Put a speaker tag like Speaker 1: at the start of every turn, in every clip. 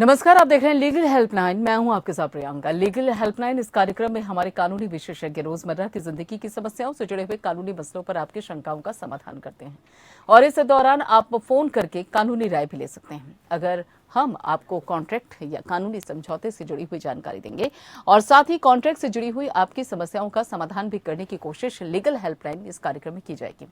Speaker 1: नमस्कार, आप देख रहे हैं लीगल हेल्पलाइन। मैं हूं आपके साथ प्रियंका। लीगल हेल्पलाइन इस कार्यक्रम में हमारे कानूनी विशेषज्ञ रोजमर्रा की जिंदगी की समस्याओं से जुड़े हुए कानूनी मसलों पर आपकी शंकाओं का समाधान करते हैं और इस दौरान आप फोन करके कानूनी राय भी ले सकते हैं। अगर हम आपको कॉन्ट्रैक्ट या कानूनी समझौते से जुड़ी हुई जानकारी देंगे और साथ ही कॉन्ट्रैक्ट से जुड़ी हुई आपकी समस्याओं का समाधान भी करने की कोशिश लीगल हेल्पलाइन इस कार्यक्रम में की जाएगी।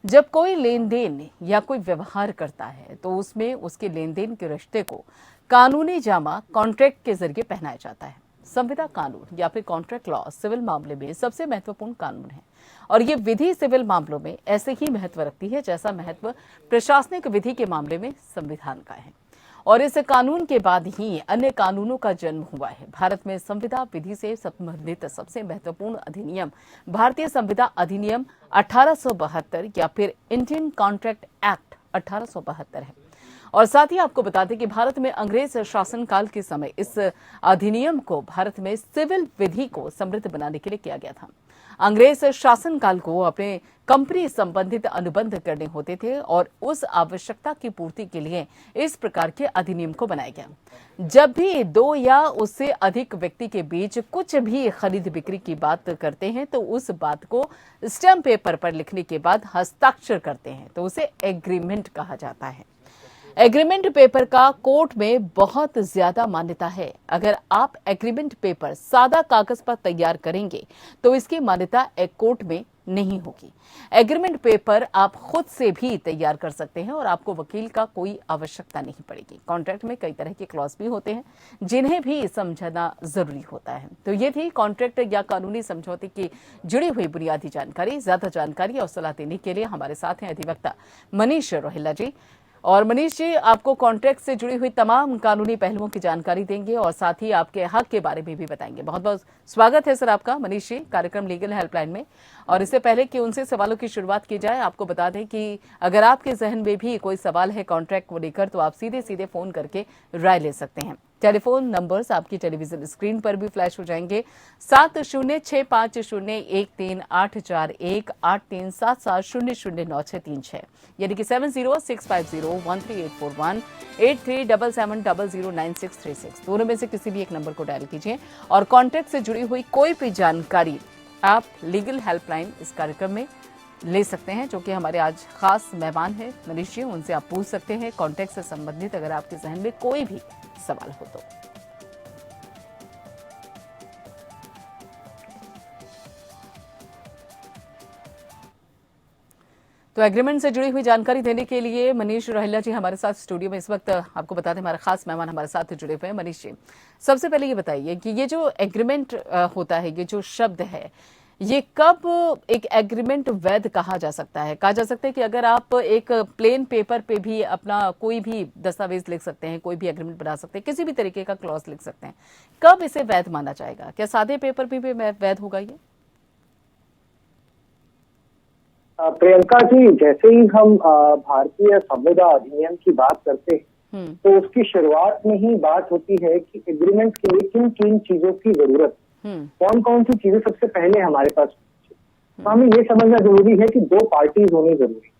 Speaker 1: जब कोई लेन देन या कोई व्यवहार करता है तो उसमें उसके लेन देन के रिश्ते को कानूनी जामा कॉन्ट्रैक्ट के जरिए पहनाया जाता है। संविदा कानून या फिर कॉन्ट्रैक्ट लॉ सिविल मामले में सबसे महत्वपूर्ण कानून है और ये विधि सिविल मामलों में ऐसे ही महत्व रखती है जैसा महत्व प्रशासनिक विधि के मामले में संविधान का है। और इस कानून के बाद ही अन्य कानूनों का जन्म हुआ है। भारत में संविदा विधि से संबंधित सबसे महत्वपूर्ण अधिनियम भारतीय संविदा अधिनियम 1872 या फिर इंडियन कॉन्ट्रैक्ट एक्ट 1872 है। और साथ ही आपको बता दें कि भारत में अंग्रेज शासनकाल के समय इस अधिनियम को भारत में सिविल विधि को समृद्ध बनाने के लिए किया गया था। अंग्रेज शासनकाल को अपने कंपनी संबंधित अनुबंध करने होते थे और उस आवश्यकता की पूर्ति के लिए इस प्रकार के अधिनियम को बनाया गया। जब भी दो या उससे अधिक व्यक्ति के बीच कुछ भी खरीद बिक्री की बात करते हैं तो उस बात को स्टैम्प पेपर पर लिखने के बाद हस्ताक्षर करते हैं तो उसे एग्रीमेंट कहा जाता है। एग्रीमेंट पेपर का कोर्ट में बहुत ज्यादा मान्यता है। अगर आप एग्रीमेंट पेपर सादा कागज पर तैयार करेंगे तो इसकी मान्यता एक कोर्ट में नहीं होगी। एग्रीमेंट पेपर आप खुद से भी तैयार कर सकते हैं और आपको वकील का कोई आवश्यकता नहीं पड़ेगी। कॉन्ट्रैक्ट में कई तरह के क्लॉज भी होते हैं जिन्हें भी समझना जरूरी होता है। तो ये थी कॉन्ट्रैक्ट या कानूनी समझौते की जुड़ी हुई बुनियादी जानकारी। ज्यादा जानकारी और सलाह देने के लिए हमारे साथ हैं अधिवक्ता मनीष रोहिल्ला जी। और मनीष जी आपको कॉन्ट्रैक्ट से जुड़ी हुई तमाम कानूनी पहलुओं की जानकारी देंगे और साथ ही आपके हक के बारे में भी बताएंगे। बहुत बहुत स्वागत है सर आपका मनीष जी कार्यक्रम लीगल हेल्पलाइन में। और इससे पहले कि उनसे सवालों की शुरुआत की जाए आपको बता दें कि अगर आपके जहन में भी कोई सवाल है कॉन्ट्रैक्ट को लेकर तो आप सीधे सीधे फोन करके राय ले सकते हैं। टेलीफोन नंबर्स आपकी टेलीविजन स्क्रीन पर भी फ्लैश हो जाएंगे। 7065013841 यानी कि 7065013841 8377009636 दोनों में से किसी भी एक नंबर को डायल कीजिए और कॉन्ट्रैक्ट से जुड़ी हुई कोई भी जानकारी आप लीगल हेल्पलाइन इस कार्यक्रम में ले सकते हैं। जो कि हमारे आज खास मेहमान हैं मनीष जी, उनसे आप पूछ सकते हैं कॉन्ट्रैक्ट से संबंधित अगर आपके जहन में कोई भी सवाल हो तो एग्रीमेंट से जुड़ी हुई जानकारी देने के लिए मनीष रोहिल्ला जी हमारे साथ स्टूडियो में इस वक्त आपको बता दें हमारे खास मेहमान हमारे साथ जुड़े हुए हैं। मनीष जी सबसे पहले ये बताइए कि ये जो एग्रीमेंट होता है, ये जो शब्द है, ये कब एक एग्रीमेंट वैध कहा जा सकता है? कहा जा सकता है कि अगर आप एक प्लेन पेपर पे भी अपना कोई भी दस्तावेज लिख सकते हैं, कोई भी एग्रीमेंट बना सकते हैं, किसी भी तरीके का क्लॉज लिख सकते हैं, कब इसे वैध माना जाएगा? क्या सादे पेपर पे भी वैध होगा ये?
Speaker 2: प्रियंका जी, जैसे ही हम भारतीय संविदा अधिनियम की बात करते हैं तो उसकी शुरुआत में ही बात होती है कि एग्रीमेंट के लिए किन किन चीजों की जरूरत, कौन कौन सी चीजें सबसे पहले हमारे पास। तो हमें ये समझना जरूरी है कि दो पार्टीज होनी जरूरी,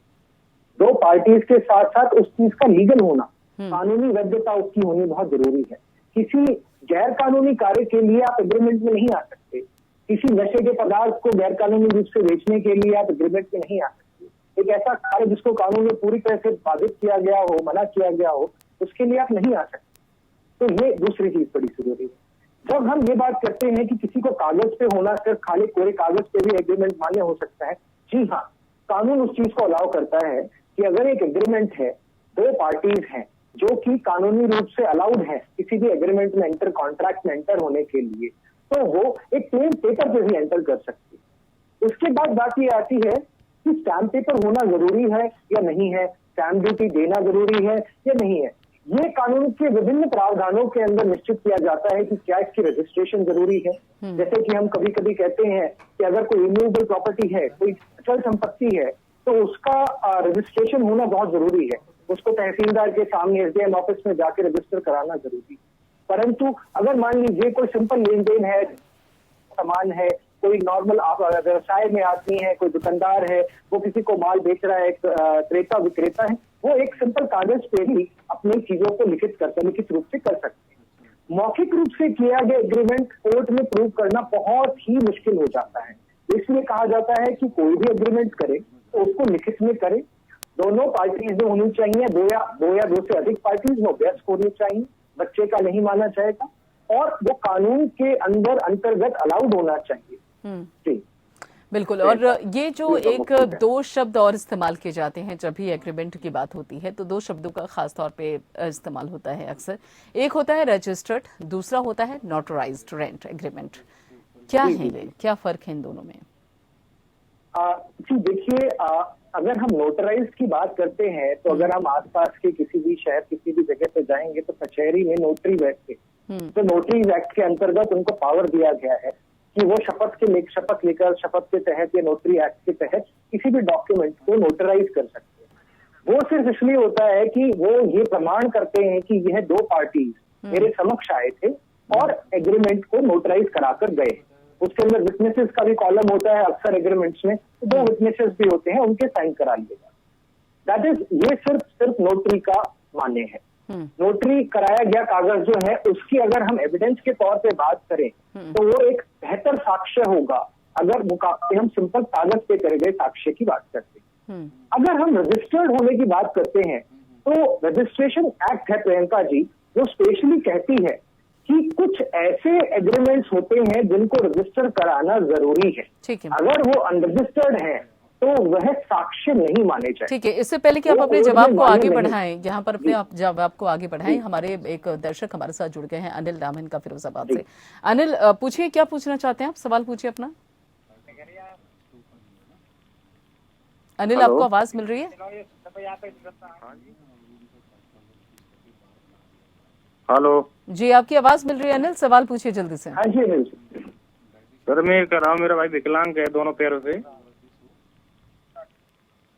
Speaker 2: दो पार्टीज के साथ साथ उस चीज का लीगल होना, कानूनी वैधता उसकी होनी बहुत जरूरी है। किसी गैर कानूनी कार्य के लिए आप एग्रीमेंट में नहीं आ सकते। किसी नशे के पदार्थ को गैर कानूनी रूप से बेचने के लिए आप एग्रीमेंट में नहीं आ सकते। एक ऐसा कार्य जिसको कानून में पूरी तरह से बाधित किया गया हो, मना किया गया हो, उसके लिए आप नहीं आ सकते। तो ये दूसरी चीज बड़ी जरूरी है। जब हम ये बात करते हैं कि किसी को कागज पे होना, सिर्फ खाली कोरे कागज पे भी एग्रीमेंट मान्य हो सकता है, जी हाँ, कानून उस चीज को अलाउ करता है कि अगर एक एग्रीमेंट है, दो पार्टीज हैं जो कि कानूनी रूप से अलाउड है किसी भी एग्रीमेंट में एंटर, कॉन्ट्रैक्ट में एंटर होने के लिए, तो वो एक प्लेन पेपर पे भी एंटर कर सकती है। उसके बाद बात ये आती है कि स्टैम्प पेपर होना जरूरी है या नहीं है, स्टैम्प ड्यूटी देना जरूरी है या नहीं है। ये कानून के विभिन्न प्रावधानों के अंदर निश्चित किया जाता है कि क्या इसकी रजिस्ट्रेशन जरूरी है। जैसे कि हम कभी कभी कहते हैं कि अगर कोई इमूवेबल प्रॉपर्टी है, कोई अचल संपत्ति है, तो उसका रजिस्ट्रेशन होना बहुत जरूरी है। उसको तहसीलदार के सामने एसडीएम ऑफिस में जाके रजिस्टर कराना जरूरी है। परंतु अगर मान लीजिए कोई सिंपल लेन देन है, सामान है, कोई नॉर्मल आप व्यवसाय में आदमी है, कोई दुकानदार है, वो किसी को माल बेच रहा है, एक क्रेता विक्रेता है, वो एक सिंपल कागज पे ही अपनी चीजों को लिखित रूप से कर सकते हैं। मौखिक रूप से किया गया एग्रीमेंट कोर्ट में प्रूव करना बहुत ही मुश्किल हो जाता है। इसलिए कहा जाता है कि कोई भी एग्रीमेंट करे तो उसको लिखित में करे, दोनों पार्टीज में होनी चाहिए, दो या दो से अधिक पार्टीज में व्यस्त होनी चाहिए, बच्चे का नहीं माना जाएगा और वो कानून के अंतर्गत अलाउड होना चाहिए। जी
Speaker 1: बिल्कुल। और ये जो एक दो शब्द और इस्तेमाल किए जाते हैं जब भी एग्रीमेंट की बात होती है, तो दो शब्दों का खास तौर पे इस्तेमाल होता है अक्सर। एक होता है रजिस्टर्ड, दूसरा होता है नोटराइज्ड रेंट एग्रीमेंट। क्या है ये, क्या फर्क है इन दोनों में?
Speaker 2: जी देखिए, अगर हम नोटराइज की बात करते हैं तो अगर हम आसपास के किसी भी शहर, किसी भी जगह पे जाएंगे तो कचहरी में नोटरी बैठते, तो नोटरीज एक्ट के अंतर्गत उनको पावर दिया गया है कि वो शपथ लेकर शपथ के तहत या नोटरी एक्ट के तहत किसी भी डॉक्यूमेंट को नोटराइज कर सकते हैं। वो सिर्फ इसलिए होता है कि वो ये प्रमाण करते हैं कि यह दो पार्टीज मेरे समक्ष आए थे और एग्रीमेंट को नोटराइज कराकर गए। उसके अंदर विटनेसेस का भी कॉलम होता है अक्सर एग्रीमेंट्स में, तो दो विटनेसेस भी होते हैं, उनके साइन करा लिएगा। दैट इज, ये सिर्फ नोटरी का मान्य है। नोटरी कराया गया कागज जो है उसकी अगर हम एविडेंस के तौर पे बात करें तो वो एक बेहतर साक्ष्य होगा अगर मुकाबले हम सिंपल कागज पे करे गए साक्ष्य की बात करते हैं। अगर हम रजिस्टर्ड होने की बात करते हैं तो रजिस्ट्रेशन एक्ट है प्रियंका जी, जो स्पेशली कहती है कि कुछ ऐसे एग्रीमेंट्स होते हैं जिनको रजिस्टर कराना जरूरी है। अगर वो अनरजिस्टर्ड है तो वह साक्ष्य नहीं माने जाए।
Speaker 1: ठीक है, इससे पहले कि आप अपने जवाब को आगे बढ़ाएं, यहाँ पर अपने आप जवाब को आगे बढ़ाएं, हमारे एक दर्शक हमारे साथ जुड़ गए हैं, अनिल नाम इनका फिरोजाबाद से। अनिल पूछिए, क्या पूछना चाहते हैं आप? सवाल पूछिए अपना। अनिल, आपको आवाज मिल रही है?
Speaker 3: हेलो
Speaker 1: जी, आपकी आवाज मिल रही है अनिल, सवाल पूछिए जल्दी से।
Speaker 2: हाँ जी अनिल
Speaker 3: सर, मैं कह रहा हूँ मेरा भाई विकलांग है दोनों पैरों से।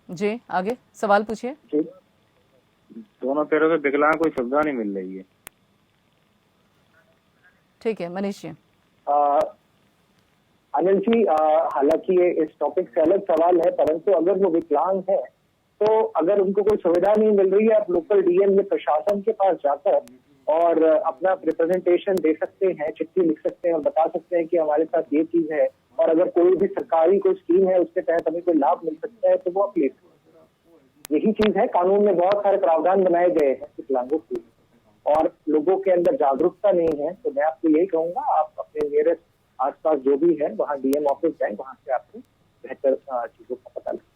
Speaker 1: जी आगे सवाल पूछिए।
Speaker 3: दोनों पैरों से विकलांग, कोई सुविधा नहीं मिल रही है।
Speaker 1: ठीक है, मनीष जी।
Speaker 2: अनिल जी, हालांकि ये इस टॉपिक से अलग सवाल है, परंतु अगर वो विकलांग है तो अगर उनको कोई सुविधा नहीं मिल रही है, आप लोकल डीएम या प्रशासन के पास जाकर और अपना रिप्रेजेंटेशन दे सकते हैं, चिट्ठी लिख सकते हैं और बता सकते हैं कि हमारे साथ ये चीज है और अगर कोई भी सरकारी कोई स्कीम है उसके तहत हमें कोई लाभ मिल सकता है तो वो आप ले सकते हैं। यही चीज है, कानून में बहुत सारे प्रावधान बनाए गए हैं विकलांगों के लिए और लोगों के अंदर जागरूकता नहीं है। तो मैं आपको यही कहूंगा, आप अपने नियरेस्ट आसपास जो भी है वहाँ डीएम ऑफिस जाए, वहां से आपको बेहतर चीजों का पता लगे।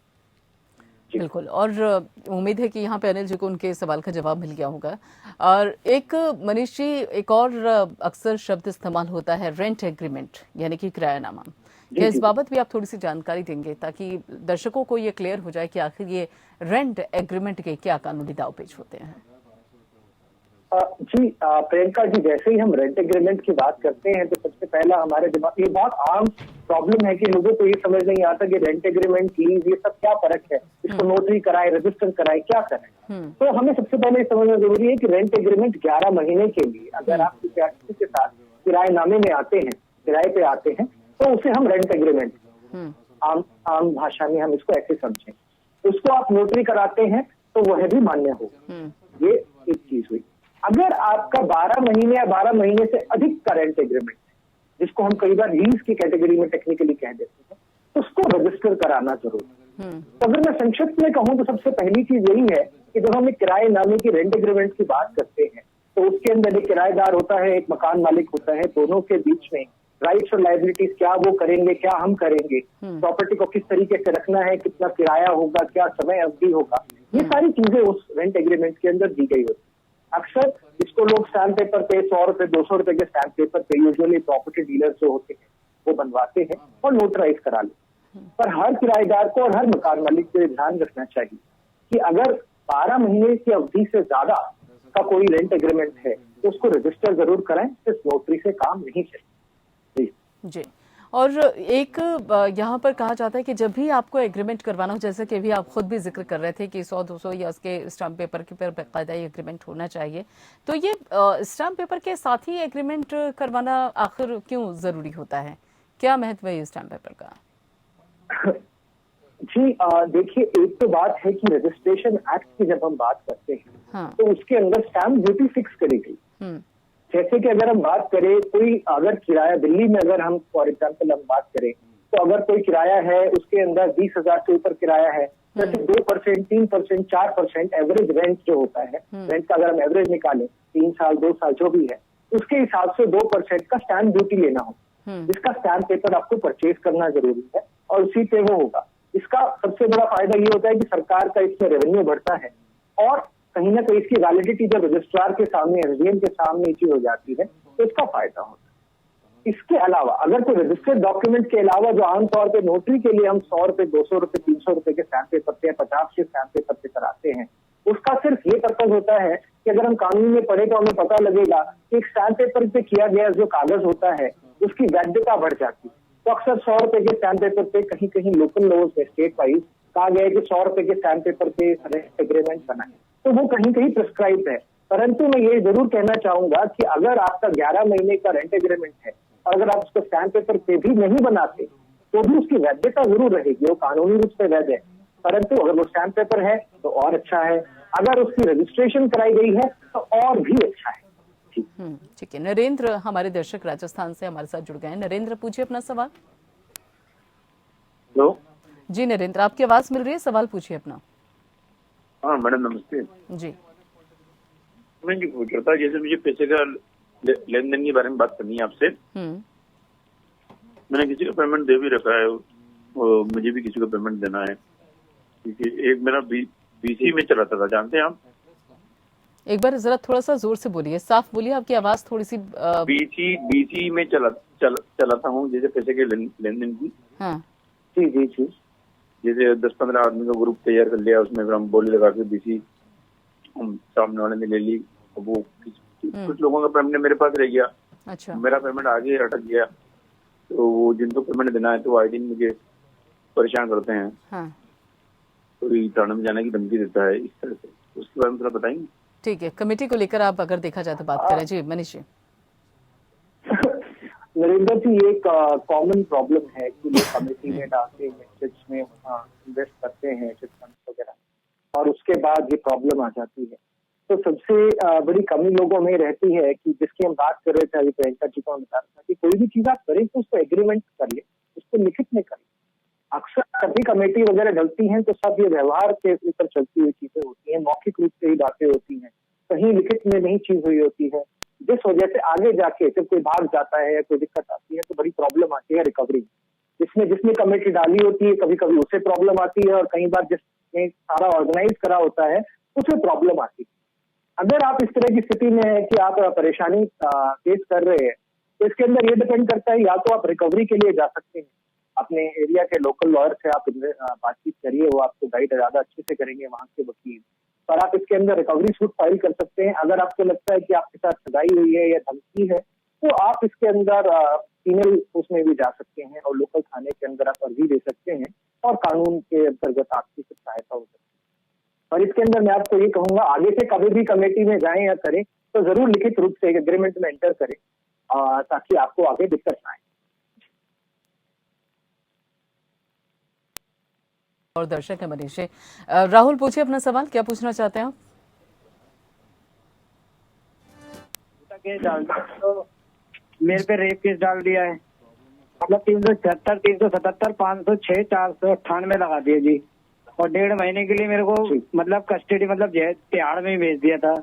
Speaker 1: बिल्कुल, और उम्मीद है कि यहाँ पे अनिल जी को उनके सवाल का जवाब मिल गया होगा। और एक मनीष जी, एक और अक्सर शब्द इस्तेमाल होता है रेंट एग्रीमेंट, यानी कि किरायानामा। क्या इस बाबत भी आप थोड़ी सी जानकारी देंगे ताकि दर्शकों को ये क्लियर हो जाए कि आखिर ये रेंट एग्रीमेंट के क्या कानूनी दावपेच होते हैं?
Speaker 2: जी प्रियंका जी, जैसे ही हम रेंट एग्रीमेंट की बात करते हैं तो सबसे पहला हमारे दिमाग, ये बहुत आम प्रॉब्लम है कि लोगों को ये समझ नहीं आता कि रेंट एग्रीमेंट, लीज, ये सब क्या फर्क है, इसको नोटरी कराए, रजिस्टर कराए, क्या करें। तो हमें सबसे पहले समझना जरूरी है कि रेंट एग्रीमेंट 11 महीने के लिए अगर आप किसी के साथ किराएनामे में आते हैं, किराए पे आते हैं, तो उसे हम रेंट एग्रीमेंट आम भाषा में हम इसको ऐसे समझें। उसको आप नोटरी कराते हैं तो वह भी मान्य हो। ये एक चीज हुई। अगर आपका 12 महीने या 12 महीने से अधिक का रेंट एग्रीमेंट, जिसको हम कई बार लीज की कैटेगरी में टेक्निकली कह देते हैं, तो उसको रजिस्टर कराना जरूरी है। तो अगर मैं संक्षिप्त में कहूँ तो सबसे पहली चीज यही है कि जब हम एक किराएनामे की रेंट एग्रीमेंट की बात करते हैं तो उसके अंदर एक किराएदार होता है, एक मकान मालिक होता है, दोनों के बीच में राइट्स और लायबिलिटीज, क्या वो करेंगे, क्या हम करेंगे, प्रॉपर्टी को किस तरीके से रखना है, कितना किराया होगा, क्या समय अवधि होगा, ये सारी चीजें उस रेंट एग्रीमेंट के अंदर दी गई होती है। अक्सर इसको लोग स्टैम्प पेपर पे 100 रुपए 200 रुपए के स्टैम्प पेपर पे यूजुअली प्रॉपर्टी डीलर्स जो होते हैं वो बनवाते हैं और नोटराइज करा लेते हैं। पर हर किराएदार को और हर मकान मालिक को ध्यान रखना चाहिए कि अगर 12 महीने की अवधि से ज्यादा का कोई रेंट एग्रीमेंट है तो उसको रजिस्टर जरूर कराएं, सिर्फ नोटरी से काम नहीं चले।
Speaker 1: जी, और एक यहाँ पर कहा जाता है कि जब भी आपको एग्रीमेंट करवाना हो, जैसे कि अभी आप खुद भी जिक्र कर रहे थे कि 100-200 या उसके स्टाम्प पेपर के पर बाकायदा एग्रीमेंट होना चाहिए, तो ये स्टाम्प पेपर के साथ ही एग्रीमेंट करवाना आखिर क्यों जरूरी होता है? क्या महत्व है इस स्टैम्प पेपर का?
Speaker 2: जी देखिए, एक तो बात है कि रजिस्ट्रेशन एक्ट की जब हम बात करते हैं
Speaker 1: हाँ।
Speaker 2: तो उसके अंदर स्टैम्प ड्यूटी फिक्स करी गई। जैसे कि अगर हम बात करें, कोई अगर किराया दिल्ली में अगर हम फॉर एग्जाम्पल हम बात करें, तो अगर कोई किराया है उसके अंदर 20,000 से ऊपर किराया है, जैसे 2%, 3%, 4% एवरेज रेंट जो होता है, रेंट का अगर हम एवरेज निकालें 3 साल 2 साल जो भी है, उसके हिसाब से 2% का स्टैम्प ड्यूटी लेना होगा, जिसका स्टैम्प पेपर आपको परचेज करना जरूरी है और उसी पे वो होगा। इसका सबसे बड़ा फायदा ये होता है कि सरकार का इसमें रेवेन्यू बढ़ता है और कहीं ना कहीं इसकी वैलिडिटी जब रजिस्ट्रार के सामने, एसडीएम के सामने इश्यू हो जाती है तो इसका फायदा होता है। इसके अलावा अगर कोई रजिस्टर्ड डॉक्यूमेंट के अलावा जो आमतौर पे नोटरी के लिए हम 100 रुपए, 200 रुपए, 300 रुपए के स्टैम्प पेपर पे, 50 के स्टैम्प पेपर पे कराते हैं, उसका सिर्फ ये पर्पज होता है कि अगर हम कानून में पढ़े तो हमें पता लगेगा कि एक स्टैम्प पेपर पे किया गया जो कागज होता है उसकी वैधता बढ़ जाती है। तो अक्सर 100 रुपए के स्टैम्प पेपर पे कहीं कहीं लोकल लॉज में स्टेट वाइज कहा गया है कि 100 रुपए के स्टैम्प पेपर पे रेंट एग्रीमेंट बनाए, तो वो कहीं कहीं प्रिस्क्राइब है। परंतु मैं ये जरूर कहना चाहूंगा कि अगर आपका 11 महीने का रेंट एग्रीमेंट है और अगर आप उसको स्टैम्प पेपर पे भी नहीं बनाते तो भी उसकी वैधता जरूर रहेगी, वो कानूनी रूप से वैध है। परंतु अगर वो स्टैम्प पेपर है तो और अच्छा है, अगर उसकी रजिस्ट्रेशन कराई गई है तो और भी अच्छा है।
Speaker 1: ठीक है। नरेंद्र हमारे दर्शक राजस्थान से हमारे साथ जुड़ गए हैं। नरेंद्र, पूछिए अपना सवाल।
Speaker 3: हेलो
Speaker 1: जी नरेंद्र, आपकी आवाज मिल रही है, सवाल पूछिए अपना।
Speaker 3: हाँ मैडम, नमस्ते
Speaker 1: जी।
Speaker 3: मैं ये पूछ रहा था, जैसे मुझे पैसे का लेन देन के बारे में बात करनी है आपसे। मैंने किसी का पेमेंट दे भी रखा है और मुझे भी किसी को पेमेंट देना है, क्योंकि एक मेरा बीसी में चलाता था, जानते हैं आप?
Speaker 1: एक बार जरा थोड़ा सा जोर से बोलिए, साफ बोलिए, आपकी आवाज थोड़ी सी
Speaker 3: बीसी में चलाता हूँ, जैसे पैसे के लेन देन की।
Speaker 1: हाँ।
Speaker 2: जी जी जी।
Speaker 3: जैसे 10-15 आदमी का ग्रुप तैयार कर लिया, उसमें फिर हम बोली लगा के बीसी हम सामने वाले ने ले ली, वो कुछ लोगों का पेमेंट मेरे पास रह गया।
Speaker 1: अच्छा।
Speaker 3: मेरा पेमेंट आगे अटक गया, तो वो जिनको पेमेंट देना है तो आए दिन मुझे परेशान करते हैं।
Speaker 1: हाँ।
Speaker 3: तो थाने में जाने की धमकी देता है, इस तरह से, उसके बारे में थोड़ा बताएंगे?
Speaker 1: ठीक है, कमेटी को लेकर आप अगर देखा जाए तो बात करें। जी मनीष जी।
Speaker 2: नरेंद्र जी, एक कॉमन प्रॉब्लम है कि लोग कमेटी में डालते हैं, चिट्स में इन्वेस्ट करते हैं, चिट फंड्स वगैरह, और उसके बाद ये प्रॉब्लम आ जाती है। तो सबसे बड़ी कमी लोगों में रहती है कि जिसकी हम बात कर रहे थे अभी, प्रियंका जी को बता रहा था कि कोई भी चीज आप करें तो उसको एग्रीमेंट कर ले, उसको लिखित में करें। अक्सर सभी कमेटी वगैरह डलती हैं तो सब ये व्यवहार के ऊपर चलती हुई चीजें होती हैं, मौखिक रूप से ही बातें होती हैं, कहीं लिखित में नहीं चीज हुई होती है, जिस वजह से आगे जाके जब कोई भाग जाता है या कोई दिक्कत आती है तो बड़ी प्रॉब्लम आती है रिकवरी। जिसने कमेटी डाली होती है कभी कभी उसे प्रॉब्लम आती है और कई बार जिसने सारा ऑर्गेनाइज करा होता है उसे प्रॉब्लम आती है। अगर आप इस तरह की स्थिति में है कि आप परेशानी फेस कर रहे हैं तो इसके अंदर ये डिपेंड करता है, या तो आप रिकवरी के लिए जा सकते हैं, अपने एरिया के लोकल लॉयर से आप बातचीत करिए, वो आपको गाइड ज्यादा अच्छे से करेंगे वहां के वकील, पर आप इसके अंदर रिकवरी सूट फाइल कर सकते हैं। अगर आपको लगता है कि आपके साथ सगाई हुई है या धमकी है तो आप इसके अंदर पीनल उसमें भी जा सकते हैं और लोकल थाने के अंदर आप अर्जी दे सकते हैं और कानून के अंतर्गत आपकी कुछ सहायता हो सकती है। और इसके अंदर मैं आपको ये कहूंगा, आगे से कभी भी कमेटी में जाएं या करें तो जरूर लिखित रूप से एग्रीमेंट में एंटर करें ताकि आपको आगे दिक्कत ना आए।
Speaker 1: और दर्शक है मनीष जी। राहुल, पूछिए अपना सवाल, क्या पूछना चाहते हैं आप?
Speaker 4: केस डाल दिया तो मेरे पे रेप केस डाल दिया है, मतलब 376, 377, 506, 498 लगा दिए जी, और 1.5 महीने के लिए मेरे को मतलब कस्टडी, मतलब तिहाड़ में ही भेज दिया था।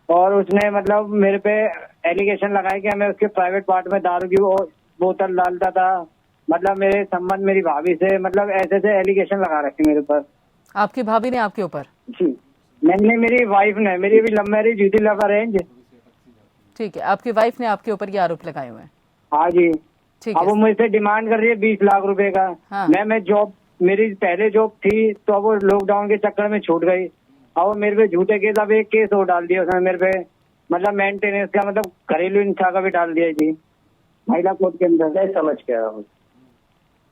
Speaker 4: और उसने मतलब मेरे पे एलिगेशन लगाया कि मैं उसके प्राइवेट पार्ट में दारू की बोतल डालता था, मतलब मेरे संबंध मेरी भाभी से, मतलब ऐसे एलिगेशन लगा रखे मेरे पर। आपकी भाभी ने आपके ऊपर? जी, मैंने, मेरी वाइफ ने, मेरी भी लव मैरिज हुई थी, लव अरेंज।
Speaker 1: ठीक है, आपकी वाइफ ने आपके ऊपर ये आरोप लगाए हुए हैं?
Speaker 4: हाँ जी।
Speaker 1: ठीक
Speaker 4: है। अब वो मुझसे डिमांड कर रही है 20 लाख रुपए का। हाँ। मैं जॉब, मेरी पहले जॉब थी तो अब वो लॉकडाउन के चक्कर में छूट गई, और मेरे पे झूठे केस, अब एक केस और डाल दिया उसने मेरे पे, मतलब मेंटेनेंस का, मतलब घरेलू हिंसा का भी डाल दिया जी महिला कोर्ट के अंदर।
Speaker 2: मैं समझ गया हूँ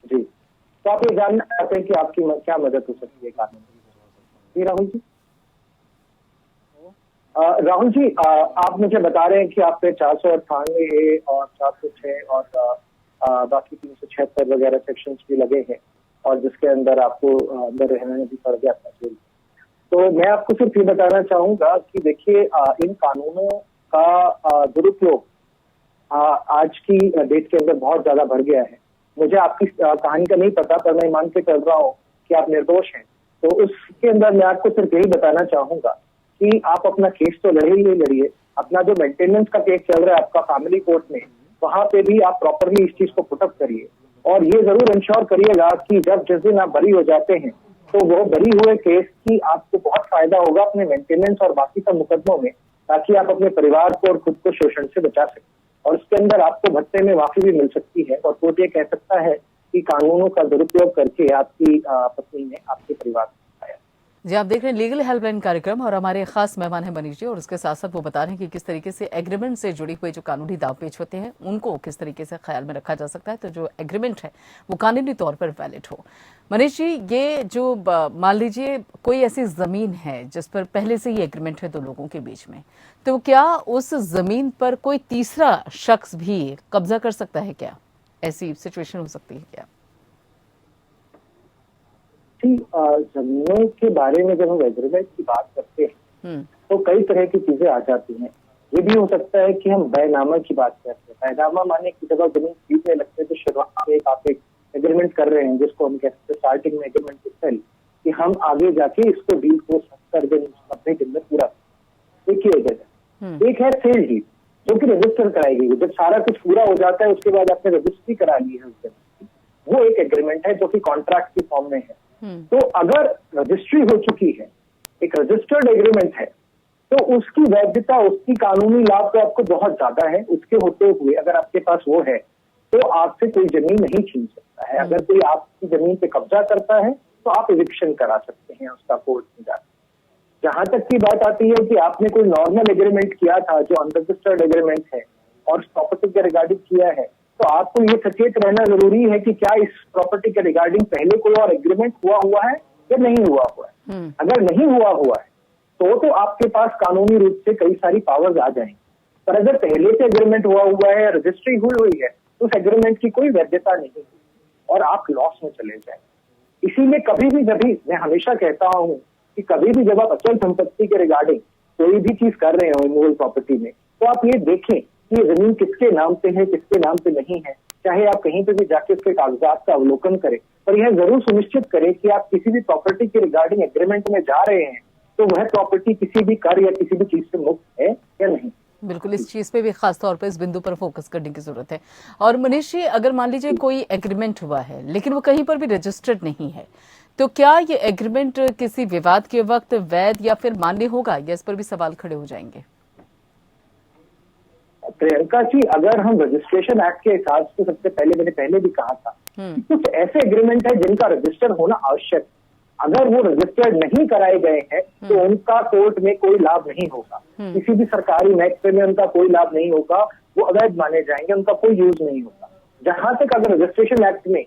Speaker 2: जी। तो आप ये जानना चाहते हैं कि आपकी क्या मदद हो सकती है कानून? जी राहुल जी, राहुल जी, आप मुझे बता रहे हैं कि आप पे 498 और 406 और बाकी 376 वगैरह सेक्शंस भी लगे हैं, और जिसके अंदर आपको अंदर रहने भी पड़ गया अपना जेल। तो मैं आपको सिर्फ ये बताना चाहूंगा कि देखिए, इन कानूनों का दुरुपयोग आज की डेट के अंदर बहुत ज्यादा बढ़ गया है। मुझे आपकी कहानी का नहीं पता, पर मैं मान के चल रहा हूँ कि आप निर्दोष हैं। तो उसके अंदर मैं आपको सिर्फ यही बताना चाहूंगा कि आप अपना केस तो लड़िए, अपना जो मेंटेनेंस का केस चल रहा है आपका फैमिली कोर्ट में, वहां पे भी आप प्रॉपरली इस चीज को पुटअप करिए, और ये जरूर इंश्योर करिएगा कि जिस दिन आप बरी हो जाते हैं तो वो बरी हुए केस की आपको बहुत फायदा होगा अपने मेंटेनेंस और बाकी सब मुकदमों में, ताकि आप अपने परिवार को और खुद को शोषण से बचा सकें। और उसके अंदर आपको भत्ते में माफी भी मिल सकती है, और कोर्ट ये कह सकता है कि कानूनों का दुरुपयोग करके आपकी पत्नी ने आपके परिवार को बचाया।
Speaker 1: जी, आप देख रहे हैं लीगल हेल्पलाइन कार्यक्रम, और हमारे खास मेहमान हैं मनीष जी, और उसके साथ साथ वो बता रहे हैं कि किस तरीके से एग्रीमेंट से जुड़े हुए जो कानूनी दावपेच होते हैं उनको किस तरीके से ख्याल में रखा जा सकता है, तो जो एग्रीमेंट है वो कानूनी तौर पर वैलिड हो। मनीष जी, ये जो मान लीजिए कोई ऐसी जमीन है जिस पर पहले से ही एग्रीमेंट है दो लोगों के बीच में, तो क्या उस जमीन पर कोई तीसरा शख्स भी कब्जा कर सकता है? क्या ऐसी सिचुएशन हो सकती है क्या?
Speaker 2: जमीनों के बारे में जब हम एग्रीमेंट की बात करते हैं तो कई तरह की चीजें आ जाती हैं। ये भी हो सकता है कि हम बैनामा की बात करते हैं। बैनामा माने कि जब आप जमीन खरीदने लगते हैं तो शुरुआत में आप एक एग्रीमेंट कर रहे हैं, जिसको हम कहते हैं स्टार्टिंग में एग्रीमेंट टू सेल, कि हम आगे जाके इसको डील को 70 दिन 90 दिन में पूरा किया जाएगा। एक है सेल डील, जो कि रजिस्टर कराई गई। जब सारा कुछ पूरा हो जाता है उसके बाद आपने रजिस्ट्री करा ली है उस जमीन की, वो एक एग्रीमेंट है जो कि कॉन्ट्रैक्ट की फॉर्म में है। तो अगर रजिस्ट्री हो चुकी है, एक रजिस्टर्ड एग्रीमेंट है, तो उसकी वैधता, उसकी कानूनी लाभ तो आपको बहुत ज्यादा है। उसके होते हुए अगर आपके पास वो है तो आपसे कोई जमीन नहीं छीन सकता है। अगर कोई आपकी जमीन पे कब्जा करता है तो आप इविक्शन करा सकते हैं उसका कोर्ट में जाकर। जहां तक की बात आती है कि आपने कोई नॉर्मल एग्रीमेंट किया था जो अनरजिस्टर्ड एग्रीमेंट है और प्रॉपर्टी के रिगार्डिंग किया है, तो आपको ये सचेत रहना जरूरी है कि क्या इस प्रॉपर्टी के रिगार्डिंग पहले कोई और एग्रीमेंट हुआ है या नहीं हुआ है। अगर नहीं हुआ है तो आपके पास कानूनी रूप से कई सारी पावर्स आ जाएंगी। पर अगर पहले से एग्रीमेंट हुआ है, रजिस्ट्री हुई है, तो उस एग्रीमेंट की कोई वैधता नहीं है और आप लॉस में चले जाए। इसीलिए कभी भी, जब भी मैं हमेशा कहता हूं कि कभी भी जब आप अचल संपत्ति के रिगार्डिंग कोई भी चीज कर रहे हो इमूवल प्रॉपर्टी में, तो आप ये देखें कि ये जमीन किसके नाम पे है, किसके नाम पे नहीं है। चाहे आप कहीं पे भी जाके उसके कागजात का अवलोकन करें, पर यह जरूर सुनिश्चित करें कि आप किसी भी प्रॉपर्टी के रिगार्डिंग एग्रीमेंट में जा रहे हैं तो वह प्रॉपर्टी किसी भी कर या किसी भी चीज से मुक्त है या नहीं।
Speaker 1: बिल्कुल, इस चीज पे भी खास तौर पे इस बिंदु पर फोकस करने की जरूरत है। और मनीष जी, अगर मान लीजिए कोई एग्रीमेंट हुआ है लेकिन वो कहीं पर भी रजिस्टर्ड नहीं है, तो क्या ये एग्रीमेंट किसी विवाद के वक्त वैध या फिर मान्य होगा, या इस पर भी सवाल खड़े हो जाएंगे?
Speaker 2: प्रियंका जी, अगर हम रजिस्ट्रेशन एक्ट के हिसाब से, सबसे पहले मैंने पहले भी कहा था कि कुछ ऐसे एग्रीमेंट है जिनका रजिस्टर होना आवश्यक है। अगर वो रजिस्टर्ड नहीं कराए गए हैं तो उनका कोर्ट में कोई लाभ नहीं होगा, किसी भी सरकारी महकमे में उनका कोई लाभ नहीं होगा, वो अवैध माने जाएंगे, उनका कोई यूज नहीं होगा। जहां तक अगर रजिस्ट्रेशन एक्ट में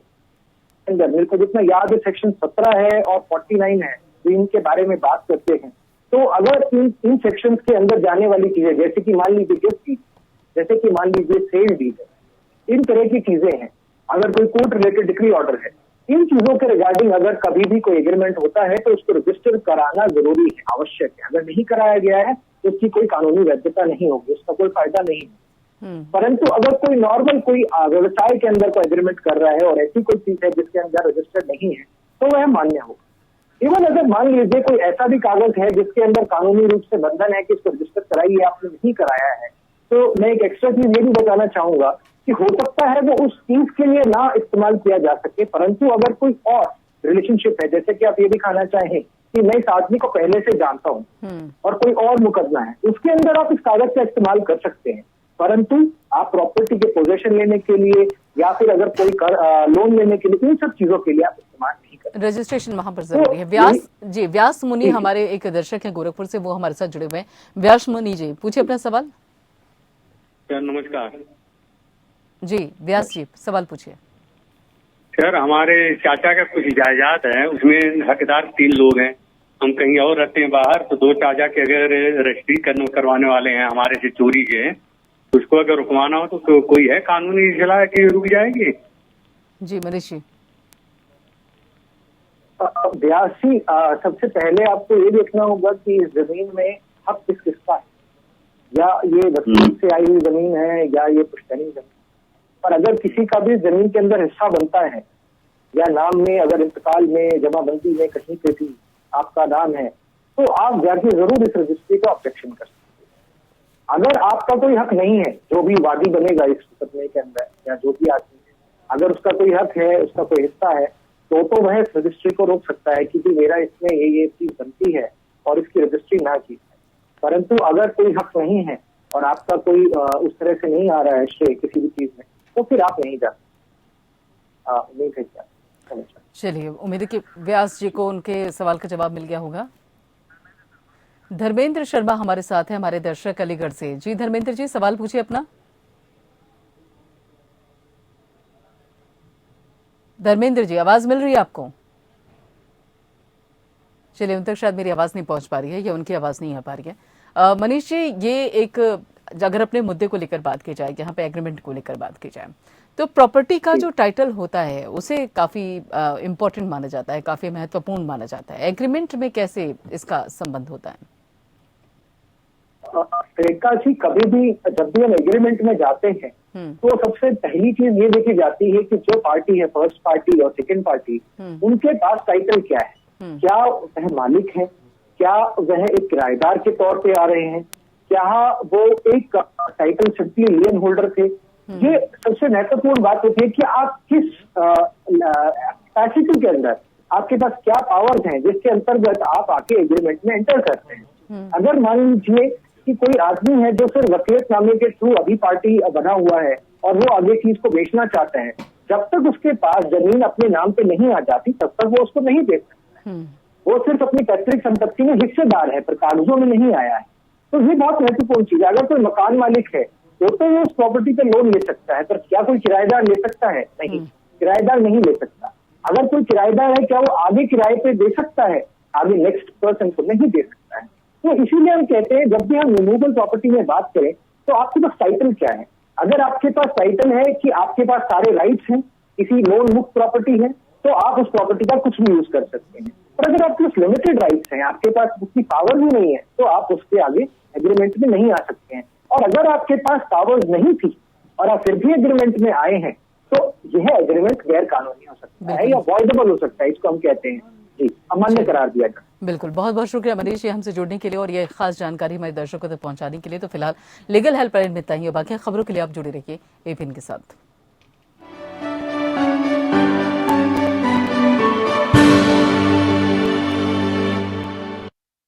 Speaker 2: मेरे को जितना याद है सेक्शन 17 है और 49 है, तो इनके बारे में बात करते हैं। तो अगर इन सेक्शन के अंदर जाने वाली चीजें, जैसे कि मान लीजिए गिफ्ट डीड, जैसे कि मान लीजिए सेल डीड है, इन तरह की चीजें हैं, अगर कोई कोर्ट रिलेटेड डिक्री ऑर्डर है, इन चीजों के रिगार्डिंग अगर कभी भी कोई एग्रीमेंट होता है तो उसको रजिस्टर कराना जरूरी है, आवश्यक है। अगर नहीं कराया गया है तो उसकी कोई कानूनी वैधता नहीं होगी, उसका कोई फायदा नहीं है। परंतु अगर कोई नॉर्मल कोई व्यवसाय के अंदर कोई एग्रीमेंट कर रहा है और ऐसी कोई चीज है जिसके अंदर रजिस्टर्ड नहीं है, तो वह मान्य होगा। इवन अगर मान लीजिए कोई ऐसा भी कागज है जिसके अंदर कानूनी रूप से बंधन है कि इसको रजिस्टर कराइए, आपने नहीं कराया है, तो मैं एक एक्स्ट्रा चीज ये भी बताना चाहूंगा कि हो सकता है वो उस चीज के लिए ना इस्तेमाल किया जा सके, परंतु अगर कोई और रिलेशनशिप है, जैसे कि आप ये दिखाना चाहें कि मैं इस आदमी को पहले से जानता हूं और कोई और मुकदमा है, उसके अंदर आप इस कागज का इस्तेमाल कर सकते हैं। परंतु आप प्रॉपर्टी के पोजेशन लेने के लिए या फिर अगर कोई लोन लेने के लिए, इन सब चीजों के लिए आप इस्तेमाल नहीं कर।
Speaker 1: रजिस्ट्रेशन वहां पर जरूरी है। व्यास मुनि हमारे एक दर्शक है गोरखपुर से, वो हमारे साथ जुड़े हुए हैं। व्यास मुनि जी, पूछिए अपना सवाल।
Speaker 5: नमस्कार
Speaker 1: जी, व्यास जी, सवाल पूछिए।
Speaker 5: सर, हमारे चाचा का कुछ जायदाद है, उसमें हकदार 3 लोग हैं। हम कहीं और रहते हैं बाहर, तो दो चाचा के अगर रजिस्ट्री करवाने वाले हैं हमारे से चोरी के, तो उसको अगर रुकवाना हो तो कोई है कानूनी सलाह कि रुक जाएगी?
Speaker 1: जी मनीष जी।
Speaker 2: व्यास जी, सबसे पहले आपको ये देखना होगा कि इस जमीन में हक किस किसका है, या ये वसीयत से आई हुई जमीन है या ये पुश्तैनी जमीन। पर अगर किसी का भी जमीन के अंदर हिस्सा बनता है या नाम में अगर इंतकाल में जमाबंदी में कहीं पे भी आपका नाम है, तो आप जाके जरूर इस रजिस्ट्री का ऑब्जेक्शन कर सकते हैं। अगर आपका कोई हक नहीं है, जो भी वादी बनेगा इस मुकदमे के अंदर या जो भी आदमी है, अगर उसका कोई हक है, उसका कोई हिस्सा है, तो वह इस रजिस्ट्री को रोक सकता है कि मेरा इसमें ये चीज बनती है और इसकी रजिस्ट्री ना की जाए। परंतु अगर कोई हक नहीं है और आपका कोई उस तरह से नहीं आ रहा है श्रेय किसी भी चीज में, तो फिर आप नहीं जा सकते। उम्मीद है क्या?
Speaker 1: चलिए, उम्मीद है कि व्यास जी को उनके सवाल का जवाब मिल गया होगा। धर्मेंद्र शर्मा हमारे साथ हैं, हमारे दर्शक अलीगढ़ से। जी धर्मेंद्र जी, सवाल पूछिए अपना। धर्मेंद्र जी, आवाज मिल रही है आपको? चलिए, उन तक शायद मेरी आवाज नहीं पहुंच पा रही है या उनकी आवाज नहीं आ पा रही है। मनीष जी, ये एक अगर अपने मुद्दे को लेकर बात की जाए, यहाँ पे एग्रीमेंट को लेकर बात की जाए, तो प्रॉपर्टी का जो टाइटल होता है उसे काफी इम्पोर्टेंट माना जाता है, काफी महत्वपूर्ण माना जाता है। एग्रीमेंट में कैसे इसका संबंध होता है?
Speaker 2: प्रियंका जी, कभी भी जब भी हम एग्रीमेंट में जाते हैं तो सबसे पहली चीज ये देखी जाती है कि जो पार्टी है, फर्स्ट पार्टी और सेकंड पार्टी, उनके पास टाइटल क्या है। क्या वह मालिक है, क्या वह एक किराएदार के तौर पे आ रहे हैं, क्या वो एक टाइटल सिंपली लियन होल्डर थे। ये सबसे महत्वपूर्ण बात होती है कि आप किस कैपेसिटी के अंदर, आपके पास क्या पावर्स हैं जिसके अंतर्गत आप आके एग्रीमेंट में एंटर करते हैं। अगर मान लीजिए कि कोई आदमी है जो सिर्फ वसीयतनामे के थ्रू अभी पार्टी बना हुआ है और वो आगे चीज को बेचना चाहते हैं, जब तक उसके पास जमीन अपने नाम पे नहीं आ जाती तब तक वो उसको नहीं बेच सकता। वो सिर्फ अपनी पैतृक संपत्ति में हिस्सेदार है पर कागजों में नहीं आया है। तो ये बहुत महत्वपूर्ण चीज है। अगर कोई मकान मालिक है तो वो उस प्रॉपर्टी पे लोन ले सकता है, पर क्या कोई किराएदार ले सकता है? नहीं, किराएदार नहीं ले सकता। अगर कोई किराएदार है, क्या वो आगे किराए पे दे सकता है? आगे नेक्स्ट पर्सन को नहीं दे सकता है। तो इसीलिए हम कहते हैं जब भी हम रिमूवल प्रॉपर्टी में बात करें तो आपके पास टाइटल क्या है। अगर आपके पास टाइटल है कि आपके पास सारे राइट्स हैं, किसी लोन मुक्त प्रॉपर्टी है, तो आप उस प्रॉपर्टी का कुछ भी यूज कर सकते हैं। पर अगर आपके पास लिमिटेड राइट्स हैं, आपके पास उसकी पावर भी नहीं है, तो आप उसके आगे एग्रीमेंट में नहीं आ सकते हैं। और अगर आपके पास पावर्स नहीं थी और आप फिर भी एग्रीमेंट में आए हैं, तो यह एग्रीमेंट गैर कानूनी हो सकता है या वॉइडेबल हो सकता है। इसको हम कहते हैं जी, अमान्य करार दिया जाए।
Speaker 1: बिल्कुल, बहुत बहुत शुक्रिया मनीष जी हमसे जुड़ने के लिए और ये खास जानकारी हमारे दर्शकों तक पहुंचाने के लिए। तो फिलहाल लीगल हेल्पलाइन में इतना ही है, बाकी खबरों के लिए आप जुड़े रहिए एबीपी के साथ।